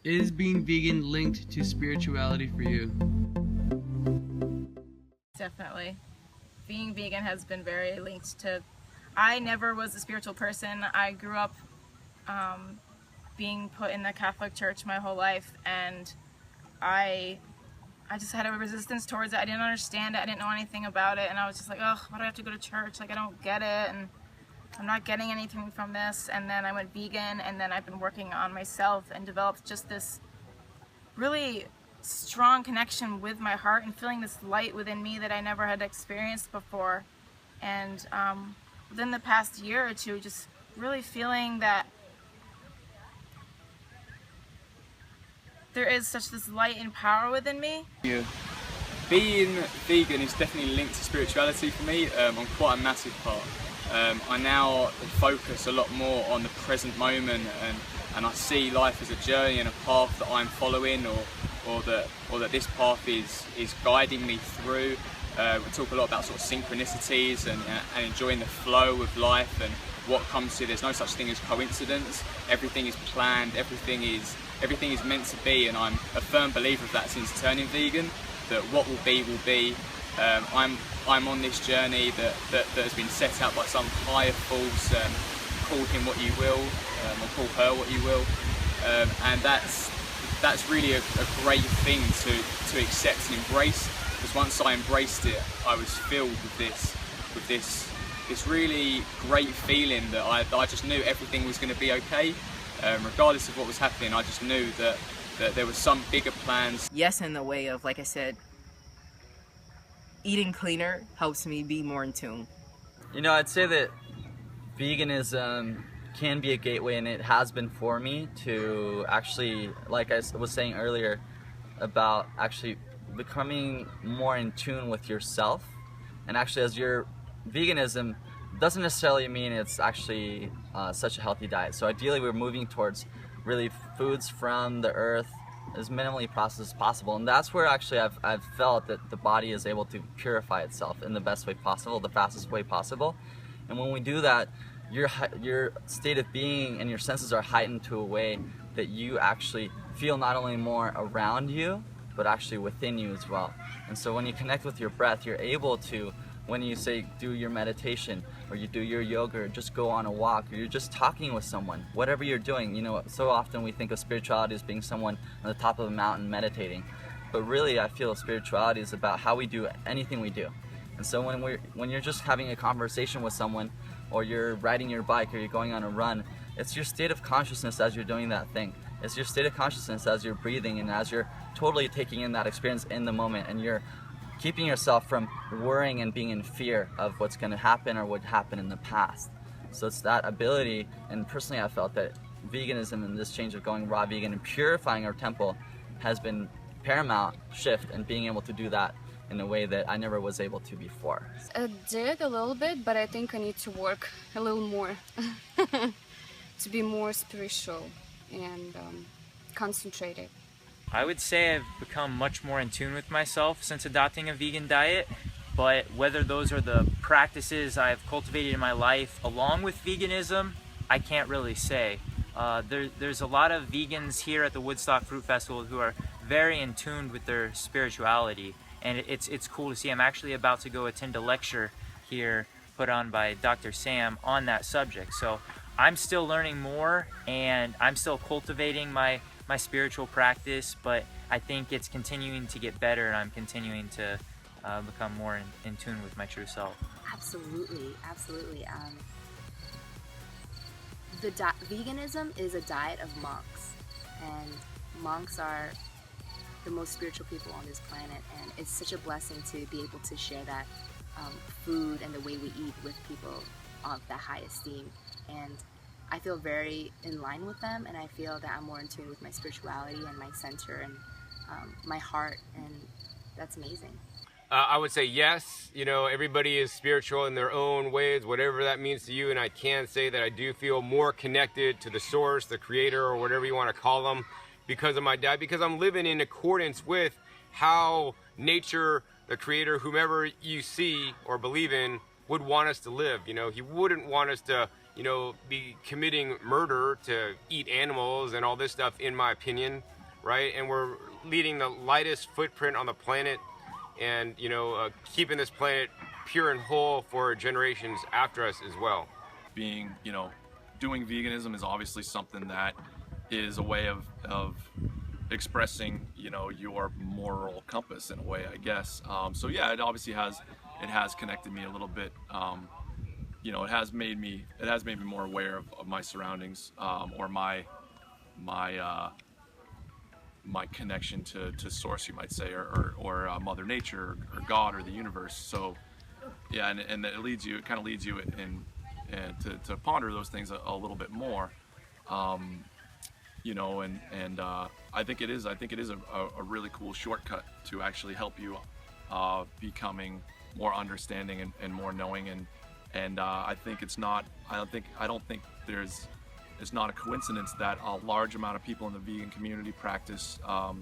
Is being vegan linked to spirituality for you? Definitely. Being vegan has been very linked to... I never was a spiritual person. I grew up being put in the Catholic Church my whole life, and I just had a resistance towards it. I didn't understand it. I didn't know anything about it, and I was just like, oh, why do I have to go to church? Like, I don't get it, and I'm not getting anything from this. And then I went vegan, and then I've been working on myself and developed just this really strong connection with my heart and feeling this light within me that I never had experienced before. And within the past year or two, just really feeling that there is such this light and power within me. Yeah. Being vegan is definitely linked to spirituality for me on quite a massive part. I now focus a lot more on the present moment, and I see life as a journey and a path that I'm following, or that this path is guiding me through. We talk a lot about sort of synchronicities and enjoying the flow of life and what comes to. There's no such thing as coincidence. Everything is planned. Everything is meant to be, and I'm a firm believer of that since turning vegan. That what will be will be. I'm on this journey that has been set out by some higher force. Call him what you will, or call her what you will, and that's really a great thing to accept and embrace. Because once I embraced it, I was filled with this really great feeling that I just knew everything was going to be okay, regardless of what was happening. I just knew that there was some bigger plans. Yes, in the way of, like I said, eating cleaner helps me be more in tune. You know, I'd say that veganism can be a gateway, and it has been for me, to actually, like I was saying earlier, about actually becoming more in tune with yourself. And actually, as your veganism doesn't necessarily mean it's actually such a healthy diet. So ideally, we're moving towards really foods from the earth, as minimally processed as possible, and that's where actually I've felt that the body is able to purify itself in the best way possible, the fastest way possible. And when we do that, your state of being and your senses are heightened to a way that you actually feel not only more around you, but actually within you as well. And so when you connect with your breath, you're able to, when you say do your meditation, or you do your yoga, or just go on a walk, or you're just talking with someone, whatever you're doing. You know, so often we think of spirituality as being someone on the top of a mountain meditating, but really I feel spirituality is about how we do anything we do. And so when you're just having a conversation with someone, or you're riding your bike, or you're going on a run, it's your state of consciousness as you're doing that thing. It's your state of consciousness as you're breathing, and as you're totally taking in that experience in the moment, and you're keeping yourself from worrying and being in fear of what's going to happen or what happened in the past. So it's that ability, and personally I felt that veganism and this change of going raw vegan and purifying our temple has been paramount shift, and being able to do that in a way that I never was able to before. I did a little bit, but I think I need to work a little more to be more spiritual and concentrated. I would say I've become much more in tune with myself since adopting a vegan diet, but whether those are the practices I've cultivated in my life along with veganism, I can't really say. There's a lot of vegans here at the Woodstock Fruit Festival who are very in tune with their spirituality, and it's cool to see. I'm actually about to go attend a lecture here put on by Dr. Sam on that subject. So I'm still learning more, and I'm still cultivating my spiritual practice, but I think it's continuing to get better, and I'm continuing to become more in tune with my true self. Absolutely. Veganism is a diet of monks, and monks are the most spiritual people on this planet, and it's such a blessing to be able to share that food and the way we eat with people of that high esteem. And I feel very in line with them, and I feel that I'm more in tune with my spirituality and my center and my heart, and that's amazing. I would say yes. You know, everybody is spiritual in their own ways, whatever that means to you, and I can say that I do feel more connected to the source, the creator, or whatever you want to call them, because of my dad, because I'm living in accordance with how nature, the creator, whomever you see or believe in, would want us to live. You know, he wouldn't want us to you know, be committing murder to eat animals and all this stuff, in my opinion, right? And we're leaving the lightest footprint on the planet, and, you know, keeping this planet pure and whole for generations after us as well. Being, you know, doing veganism is obviously something that is a way of expressing, you know, your moral compass in a way, I guess. So yeah, it obviously has connected me a little bit. You know, it has made me more aware of my surroundings, or my connection to source, you might say, or Mother Nature, or God, or the universe. So yeah, and it kind of leads you to ponder those things a little bit more. You know, and I think it is a really cool shortcut to actually help you becoming more understanding and more knowing, and I think it's not a coincidence that a large amount of people in the vegan community practice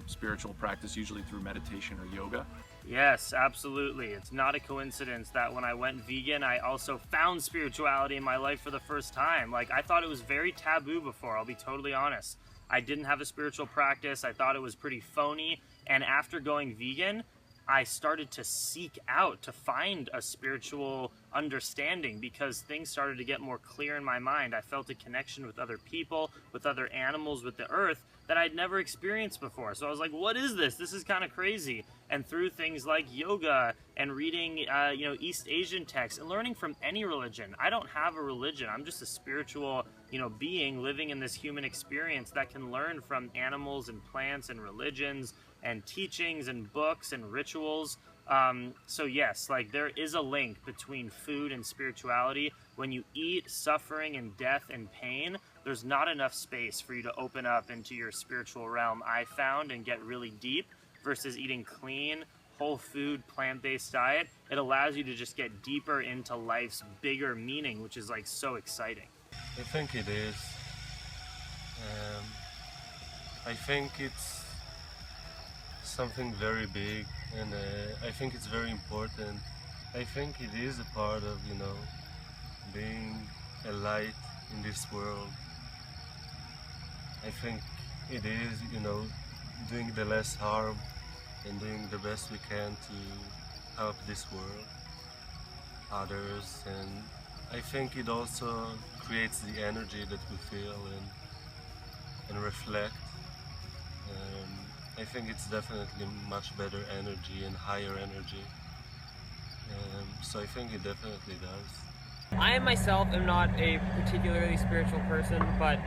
spiritual practice, usually through meditation or yoga. Yes, absolutely. It's not a coincidence that when I went vegan, I also found spirituality in my life for the first time. Like, I thought it was very taboo before, I'll be totally honest. I didn't have a spiritual practice. I thought it was pretty phony. And after going vegan, I started to seek out to find a spiritual understanding, because things started to get more clear in my mind. I felt a connection with other people, with other animals, with the earth that I'd never experienced before. So I was like, what is this? This is kind of crazy. And through things like yoga and reading, you know, East Asian texts and learning from any religion. I don't have a religion. I'm just a spiritual, you know, being living in this human experience that can learn from animals and plants and religions and teachings and books and rituals. So yes, like, there is a link between food and spirituality. When you eat suffering and death and pain, there's not enough space for you to open up into your spiritual realm, I found, and get really deep, versus eating clean, whole food, plant-based diet. It allows you to just get deeper into life's bigger meaning, which is like so exciting. I think it is. I think it's something very big, and I think it's very important. I think it is a part of, you know, being a light in this world. I think it is, you know, doing the less harm and doing the best we can to help this world, others, and I think it also creates the energy that we feel and reflect. I think it's definitely much better energy and higher energy, so I think it definitely does. I myself am not a particularly spiritual person, but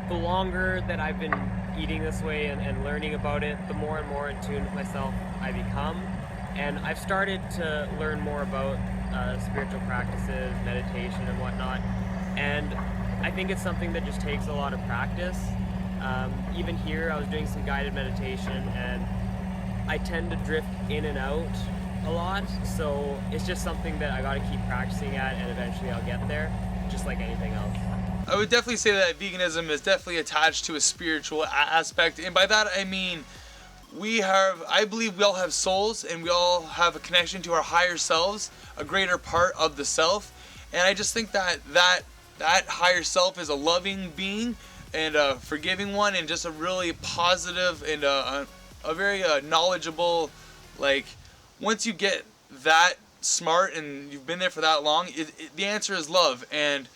the longer that I've been eating this way and learning about it, the more and more in tune with myself I become. And I've started to learn more about spiritual practices, meditation and whatnot. And I think it's something that just takes a lot of practice. Even here, I was doing some guided meditation, and I tend to drift in and out a lot. So it's just something that I got to keep practicing at, and eventually I'll get there, just like anything else. I would definitely say that veganism is definitely attached to a spiritual aspect, and by that I mean I believe we all have souls, and we all have a connection to our higher selves, a greater part of the self, and I just think that higher self is a loving being and a forgiving one, and just a really positive and a very knowledgeable, like, once you get that smart and you've been there for that long, the answer is love. And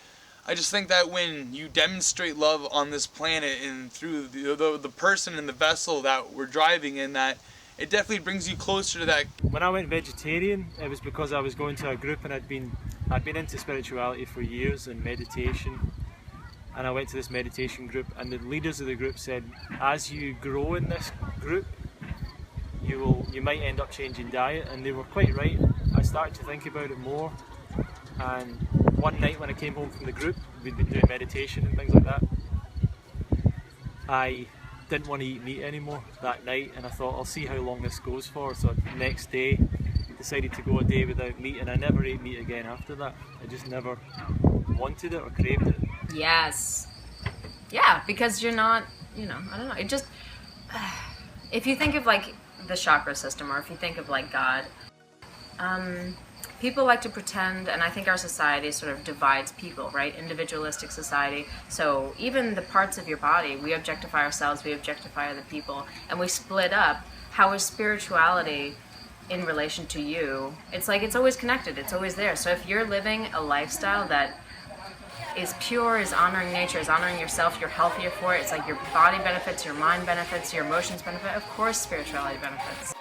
I just think that when you demonstrate love on this planet and through the person and the vessel that we're driving in, that it definitely brings you closer to that. When I went vegetarian, it was because I was going to a group, and I'd been into spirituality for years and meditation. And I went to this meditation group, and the leaders of the group said, as you grow in this group, you might end up changing diet, and they were quite right. I started to think about it more, and one night when I came home from the group, we'd been doing meditation and things like that, I didn't want to eat meat anymore that night, and I thought, I'll see how long this goes for. So the next day decided to go a day without meat, and I never ate meat again after that. I just never wanted it or craved it. Yes. Yeah, because you're not, you know, I don't know, it just, if you think of like the chakra system, or if you think of like God, people like to pretend, and I think our society sort of divides people, right? Individualistic society. So even the parts of your body, we objectify ourselves, we objectify other people, and we split up. How is spirituality in relation to you? It's like it's always connected, it's always there. So if you're living a lifestyle that is pure, is honoring nature, is honoring yourself, you're healthier for it, it's like your body benefits, your mind benefits, your emotions benefit, of course spirituality benefits.